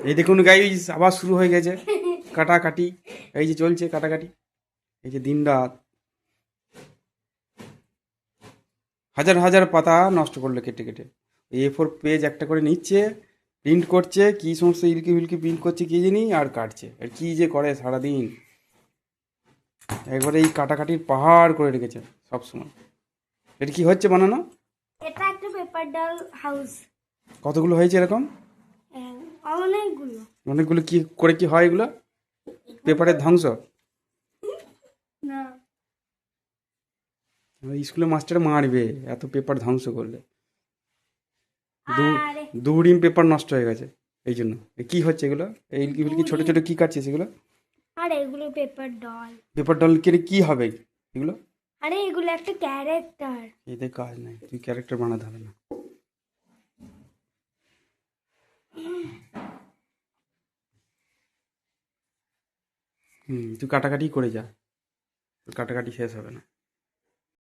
এই দেখুন গাইস, আবার শুরু হয়ে গেছে কাটাকাটি। এই যে চলছে কাটাকাটি, এই যে দিন রাত হাজার হাজার পাতা নষ্ট করলো কেটে কেটে। A4 পেজ একটা করে নিচ্ছে, প্রিন্ট করছে, কি সমস্ত ইলকি বিলকি প্রিন্ট করছে কি জানি, আর কাটছে। আর কি যে করে সারাদিন, একবারে এই কাটাকাটির পাহাড় করে রেখেছে সব সময়। এটা কি হচ্ছে বানানো? এটা একটা পেপার ডল হাউস। কতগুলো হয়েছে এরকম? অনেকগুলো। অনেকগুলো কি করে কি হয় এগুলো? পেপারের ধ্বংস? না, স্কুলে মাস্টার মারবে এত পেপার ধ্বংস করলে। আরে দু রিম পেপার নষ্ট হয়ে গেছে এই জন্য। কি হচ্ছে এগুলো? এই ইলকি ফিলকি ছোট ছোট কি কাটছে সেগুলো? আরে এগুলো পেপার ডল। পেপার ডল কেটে কি হবে এগুলো? আরে এগুলো একটা ক্যারেক্টার। এতে কাজ নাই, তুই ক্যারেক্টার বানাতে হবে না। তুই কাটাকাটি করে যা, তোর কাটাকাটি শেষ হবে না।